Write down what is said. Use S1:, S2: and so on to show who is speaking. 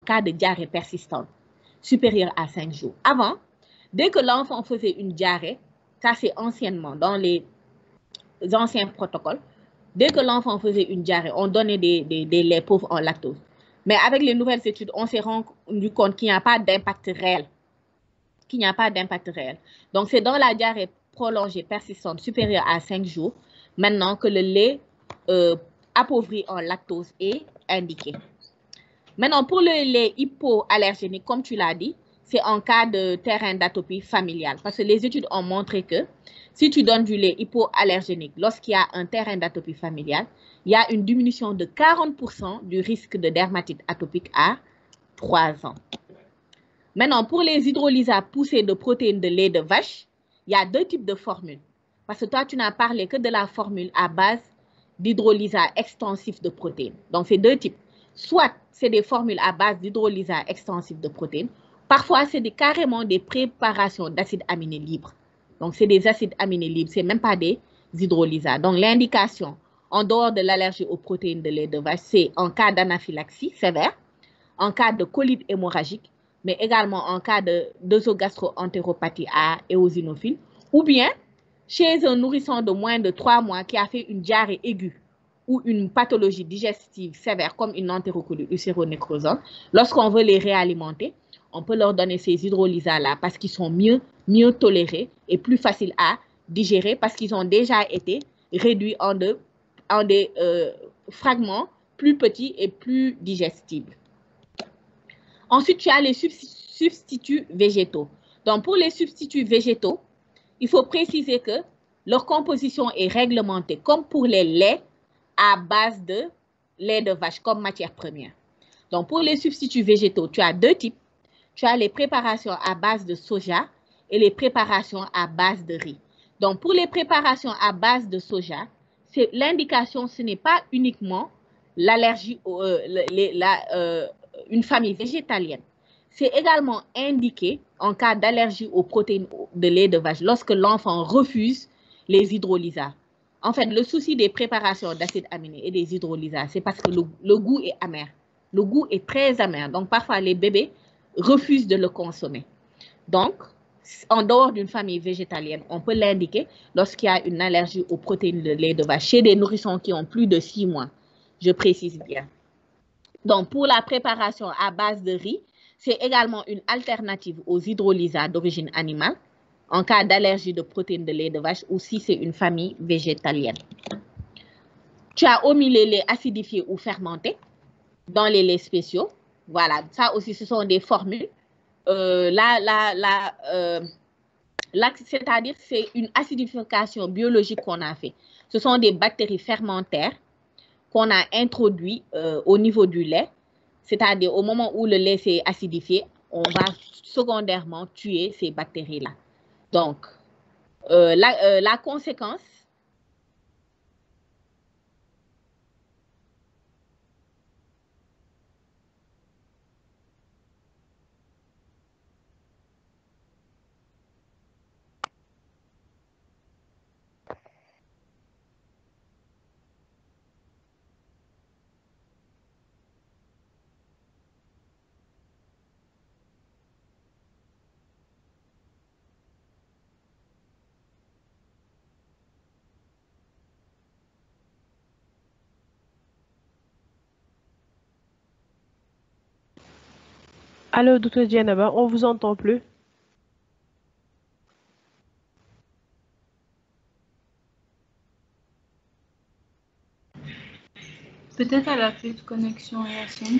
S1: cas de diarrhée persistante supérieure à 5 jours. Avant, dès que l'enfant faisait une diarrhée, ça c'est anciennement dans les anciens protocoles, dès que l'enfant faisait une diarrhée, on donnait des laits pauvres en lactose. Mais avec les nouvelles études, on s'est rendu compte qu'il n'y a pas d'impact réel. Donc, c'est dans la diarrhée prolongée persistante supérieure à 5 jours, maintenant que le lait appauvri en lactose est indiqué. Maintenant, pour le lait hypoallergénique, comme tu l'as dit, c'est en cas de terrain d'atopie familiale. Parce que les études ont montré que si tu donnes du lait hypoallergénique lorsqu'il y a un terrain d'atopie familiale, il y a une diminution de 40% du risque de dermatite atopique à 3 ans. Maintenant, pour les hydrolysats poussés de protéines de lait de vache, il y a 2 types de formules. Parce que toi, tu n'as parlé que de la formule à base d'hydrolysat extensif de protéines. Donc, c'est 2 types. Soit c'est des formules à base d'hydrolysat extensif de protéines. Parfois, c'est carrément des préparations d'acides aminés libres. Donc, c'est des acides aminés libres, ce n'est même pas des hydrolysats. Donc, l'indication, en dehors de l'allergie aux protéines de lait de vache, c'est en cas d'anaphylaxie sévère, en cas de colite hémorragique, mais également en cas d'œsogastro-entéropathie à éosinophile, ou bien chez un nourrisson de moins de 3 mois qui a fait une diarrhée aiguë ou une pathologie digestive sévère comme une entérocolite ulcéro-nécrosante. Lorsqu'on veut les réalimenter, on peut leur donner ces hydrolysats-là parce qu'ils sont mieux tolérés et plus faciles à digérer parce qu'ils ont déjà été réduits en des fragments plus petits et plus digestibles. Ensuite, tu as les substituts végétaux. Donc, pour les substituts végétaux, il faut préciser que leur composition est réglementée, comme pour les laits à base de lait de vache comme matière première. Donc, pour les substituts végétaux, tu as 2 types. Tu as les préparations à base de soja et les préparations à base de riz. Donc, pour les préparations à base de soja, l'indication, ce n'est pas uniquement l'allergie, une famille végétalienne. C'est également indiqué en cas d'allergie aux protéines de lait de vache lorsque l'enfant refuse les hydrolysats. En fait, le souci des préparations d'acides aminés et des hydrolysats, c'est parce que le goût est amer. Le goût est très amer. Donc, parfois, les bébés refusent de le consommer. Donc, en dehors d'une famille végétalienne, on peut l'indiquer lorsqu'il y a une allergie aux protéines de lait de vache chez des nourrissons qui ont plus de 6 mois. Je précise bien. Donc, pour la préparation à base de riz, c'est également une alternative aux hydrolysats d'origine animale en cas d'allergie de protéines de lait de vache ou si c'est une famille végétalienne. Tu as omis les laits acidifiés ou fermentés dans les laits spéciaux. Voilà, ça aussi, ce sont des formules. C'est-à-dire c'est une acidification biologique qu'on a fait. Ce sont des bactéries fermentaires qu'on a introduites au niveau du lait. C'est-à-dire au moment où le lait s'est acidifié, on va secondairement tuer ces bactéries-là. Donc, la conséquence,
S2: Allô, docteur Dianaba, on vous entend plus.
S3: Peut-être elle a plus de connexion, Yacine.